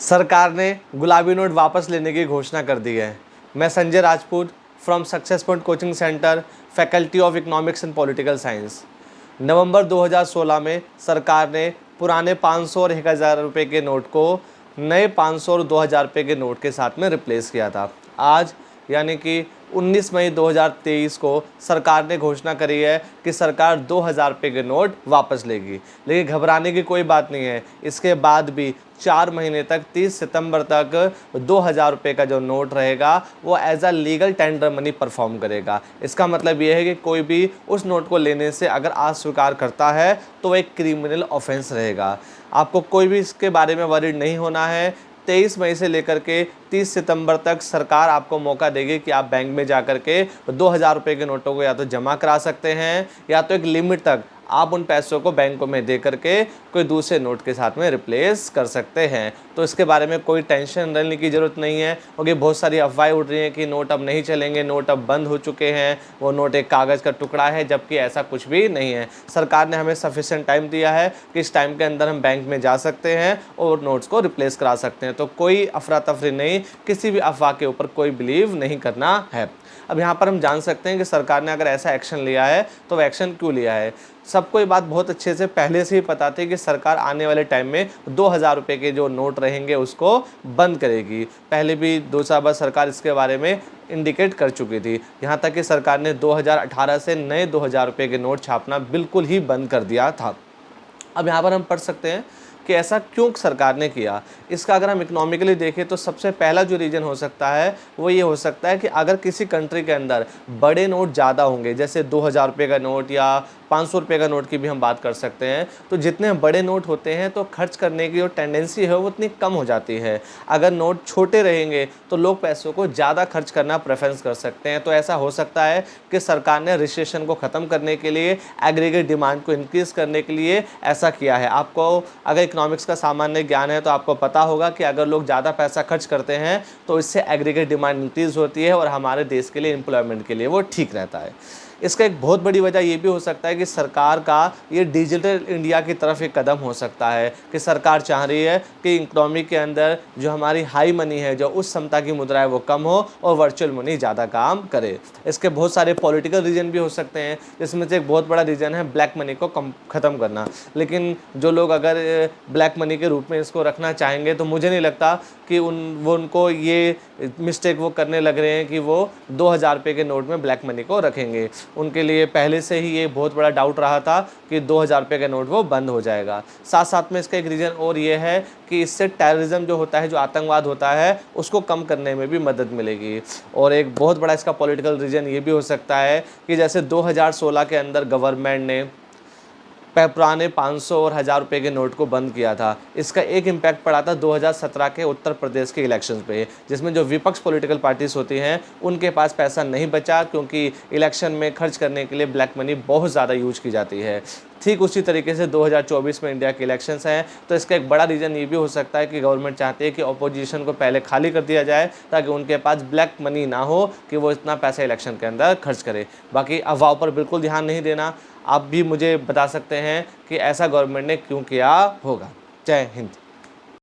सरकार ने गुलाबी नोट वापस लेने की घोषणा कर दी है। मैं Sanjay Rajput from success point coaching centre, faculty of economics and political science. November 2016 में सरकार ने पुराने 500 और 1000 रुपये के नोट को नए 500 और 2000 रुपये के नोट के साथ में रिप्लेस किया था। आज यानी कि 19 मई 2023 को सरकार ने घोषणा करी है कि सरकार 2000 रुपये के नोट वापस लेगी। लेकिन घबराने की कोई बात नहीं है। इसके बाद भी 4 महीने तक 30 सितंबर तक 2000 रुपये का जो नोट रहेगा वो as a legal tender money perform करेगा। इसका मतलब ये है कि कोई भी उस नोट को लेने से अगर अस्वीकार करता है तो वो एक क्रिमिनल ऑफेंस रहेगा। आपको कोई भी इसके बारे में वरीड नहीं होना है। 23 मई से लेकर के 30 सितंबर तक सरकार आपको मौका देगी कि आप बैंक में जाकर के 2000 रुपये के नोटों को या तो जमा करा सकते हैं या तो एक लिमिट तक आप उन पैसों को बैंकों में दे करके कोई दूसरे नोट के साथ में रिप्लेस कर सकते हैं। तो इसके बारे में कोई टेंशन लेने की ज़रूरत नहीं है, क्योंकि बहुत सारी अफवाहें उड़ रही हैं कि नोट अब नहीं चलेंगे, नोट अब बंद हो चुके हैं, वो नोट एक कागज़ का टुकड़ा है, जबकि ऐसा कुछ भी नहीं है। सरकार ने हमें सफिशिएंट टाइम दिया है कि इस टाइम के अंदर हम बैंक में जा सकते हैं और नोट्स को रिप्लेस करा सकते हैं। तो कोई अफरा तफरी नहीं, किसी भी अफवाह के ऊपर कोई बिलीव नहीं करना है। अब यहाँ पर हम जान सकते हैं कि सरकार ने अगर ऐसा एक्शन लिया है तो वह एक्शन क्यों लिया है। सबको ये बात बहुत अच्छे से पहले से ही पता थी कि सरकार आने वाले टाइम में 2000 रुपये के जो नोट रहेंगे उसको बंद करेगी। पहले भी 2 साल बाद सरकार इसके बारे में इंडिकेट कर चुकी थी। यहाँ तक कि सरकार ने 2018 से नए 2000 रुपये के नोट छापना बिल्कुल ही बंद कर दिया था। अब यहाँ पर हम पढ़ सकते हैं कि ऐसा क्यों सरकार ने किया। इसका अगर हम इकोनॉमिकली देखें तो सबसे पहला जो रीज़न हो सकता है वो ये हो सकता है कि अगर किसी कंट्री के अंदर बड़े नोट ज़्यादा होंगे, जैसे 2000 रुपये का नोट या 500 रुपये का नोट की भी हम बात कर सकते हैं, तो जितने बड़े नोट होते हैं तो खर्च करने की जो टेंडेंसी है वो उतनी कम हो जाती है। अगर नोट छोटे रहेंगे तो लोग पैसों को ज़्यादा खर्च करना प्रेफरेंस कर सकते हैं। तो ऐसा हो सकता है कि सरकार ने रिसेशन को ख़त्म करने के लिए, एग्रीगेट डिमांड को इंक्रीज़ करने के लिए ऐसा किया है। आपको अगर इकोनॉमिक्स का सामान्य ज्ञान है तो आपको पता होगा कि अगर लोग ज़्यादा पैसा खर्च करते हैं तो इससे एग्रीगेट डिमांड इंक्रीज़ होती है और हमारे देश के लिए, एम्प्लॉयमेंट के लिए वो ठीक रहता है। इसका एक बहुत बड़ी वजह ये भी हो सकता है कि सरकार का ये डिजिटल इंडिया की तरफ एक कदम हो सकता है कि सरकार चाह रही है कि इकोनॉमी के अंदर जो हमारी हाई मनी है, जो उस क्षमता की मुद्रा है वो कम हो और वर्चुअल मनी ज़्यादा काम करे। इसके बहुत सारे पॉलिटिकल रीजन भी हो सकते हैं, जिसमें से एक बहुत बड़ा रीज़न है ब्लैक मनी को ख़त्म करना। लेकिन जो लोग अगर ब्लैक मनी के रूप में इसको रखना चाहेंगे तो मुझे नहीं लगता कि उनको ये मिस्टेक वो करने लग रहे हैं कि वो 2000 रुपये के नोट में ब्लैक मनी को रखेंगे। उनके लिए पहले से ही ये बहुत बड़ा डाउट रहा था कि 2000 रुपये का नोट वो बंद हो जाएगा। साथ साथ में इसका एक रीज़न और ये है कि इससे टेररिज्म जो होता है, जो आतंकवाद होता है, उसको कम करने में भी मदद मिलेगी। और एक बहुत बड़ा इसका पॉलिटिकल रीज़न ये भी हो सकता है कि जैसे 2016 के अंदर गवर्नमेंट ने पुराने 500 और 1000 रुपये के नोट को बंद किया था। इसका एक इम्पैक्ट पड़ा था 2017 के उत्तर प्रदेश के इलेक्शंस पे, जिसमें जो विपक्ष पॉलिटिकल पार्टीज होती हैं उनके पास पैसा नहीं बचा, क्योंकि इलेक्शन में खर्च करने के लिए ब्लैक मनी बहुत ज़्यादा यूज की जाती है। ठीक उसी तरीके से 2024 में इंडिया के इलेक्शंस हैं, तो इसका एक बड़ा रीज़न ये भी हो सकता है कि गवर्नमेंट चाहती है कि अपोजिशन को पहले खाली कर दिया जाए ताकि उनके पास ब्लैक मनी ना हो कि वो इतना पैसा इलेक्शन के अंदर खर्च करे। बाकी अफवाह पर बिल्कुल ध्यान नहीं देना। आप भी मुझे बता सकते हैं कि ऐसा गवर्नमेंट ने क्यों किया होगा। जय हिंद।